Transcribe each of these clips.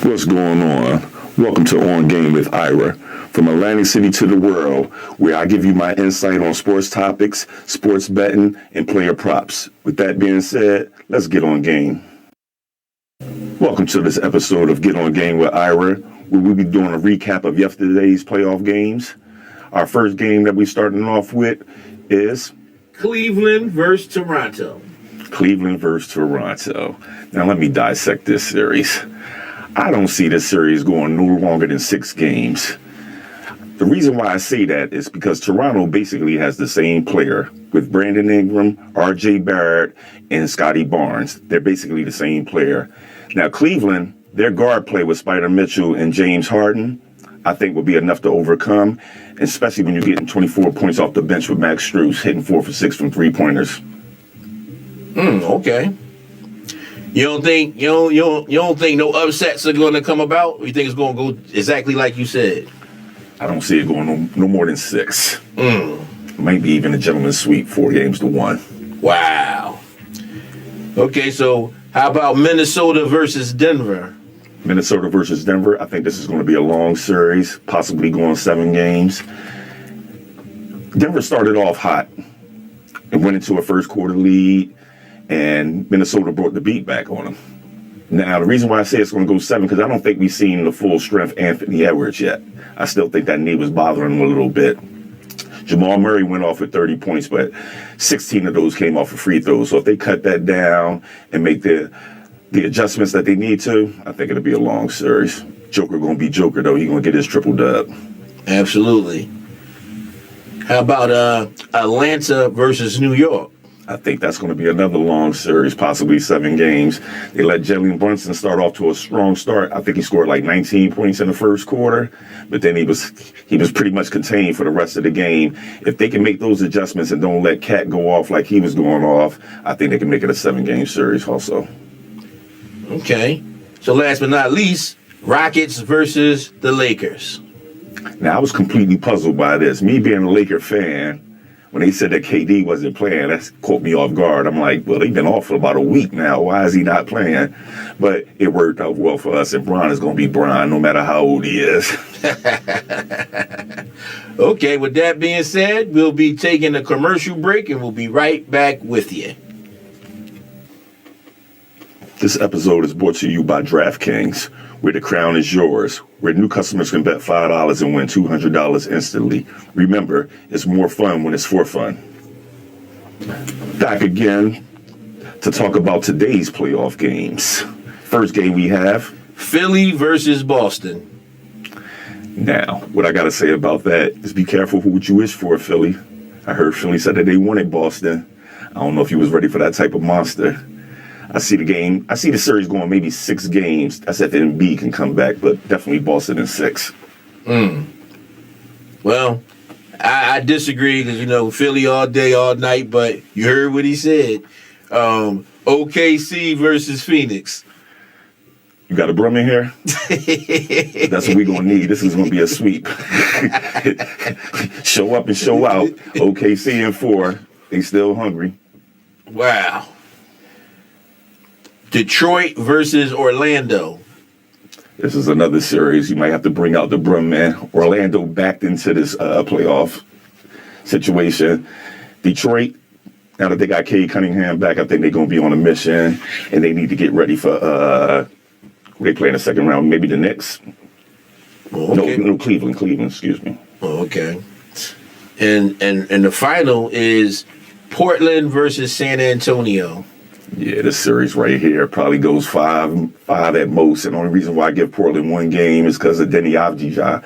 What's going on? Welcome to On Game with Ira. From Atlantic City to the world, where I give you my insight on sports topics, sports betting, and player props. With that being said, let's get on game. Welcome to this episode of Get On Game with Ira, where we'll be doing a recap of yesterday's playoff games. Our first game that we're starting off with is Cleveland versus Toronto. Cleveland versus Toronto. Now let me dissect this series. I don't see this series going no longer than 6 games. The reason why I say that is because Toronto basically has the same player with Brandon Ingram, R.J. Barrett, and Scotty Barnes. They're basically the same player. Now Cleveland, their guard play with Spider Mitchell and James Harden, I think will be enough to overcome, especially when you're getting 24 points off the bench with Max Strus hitting 4 for 6 from 3-pointers. Okay. You don't think no upsets are going to come about? Or you think it's going to go exactly like you said? I don't see it going no more than 6. Maybe even a gentleman's sweep, 4-1. Wow. Okay, so how about Minnesota versus Denver? Minnesota versus Denver. I think this is going to be a long series, possibly going 7 games. Denver started off hot and went into a first quarter lead, and Minnesota brought the beat back on them. Now, the reason why I say it's going to go 7, because I don't think we've seen the full strength Anthony Edwards yet. I still think that knee was bothering him a little bit. Jamal Murray went off with 30 points, but 16 of those came off of free throws. So if they cut that down and make the adjustments that they need to, I think it'll be a long series. Joker going to be Joker, though. He's going to get his triple dub. Absolutely. How about Atlanta versus New York? I think that's going to be another long series, possibly 7 games. They let Jalen Brunson start off to a strong start. I think he scored like 19 points in the first quarter, but then he was pretty much contained for the rest of the game. If they can make those adjustments and don't let Cat go off like he was going off, I think they can make it a 7-game series also. Okay. So last but not least, Rockets versus the Lakers. Now, I was completely puzzled by this. Me being a Laker fan, when they said that KD wasn't playing, that caught me off guard. I'm like, well, they've been off for about a week now. Why is he not playing? But it worked out well for us, and Bron is going to be Bron no matter how old he is. Okay, with that being said, we'll be taking a commercial break, and we'll be right back with you. This episode is brought to you by DraftKings, where the crown is yours, where new customers can bet $5 and win $200 instantly. Remember, it's more fun when it's for fun. Back again to talk about today's playoff games. First game we have Philly versus Boston. Now, what I got to say about that is be careful who you wish for, Philly. I heard Philly said that they wanted Boston. I don't know if you was ready for that type of monster. I see the series going maybe 6 games. That's if Embiid can come back, but definitely Boston in 6. Well, I disagree because, Philly all day, all night, but you heard what he said. OKC versus Phoenix. You got a Brum in here? That's what we're going to need. This is going to be a sweep. Show up and show out. OKC in 4. They still hungry. Wow. Detroit versus Orlando. This is another series. You might have to bring out the Brum man. Orlando backed into this playoff situation. Detroit, now that they got Cade Cunningham back, I think they're going to be on a mission, and they need to get ready for who they play in the second round. Maybe the Knicks. Oh, okay. No, Cleveland. Excuse me. Oh, okay. And the final is Portland versus San Antonio. Yeah, this series right here probably goes 5 at most. And the only reason why I give Portland 1 game is because of Denny Avdija.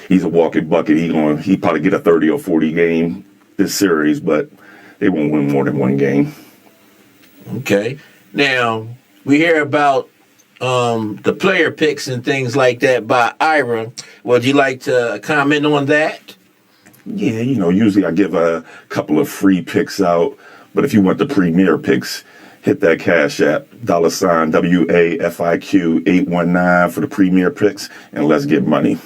He's a walking bucket. He probably get a 30 or 40 game this series, but they won't win more than 1 game. Okay. Now, we hear about the player picks and things like that by Ira. Would you like to comment on that? Yeah, usually I give a couple of free picks out. But if you want the premier picks, hit that Cash App, $WAFIQ 819 for the premier picks, and let's get money.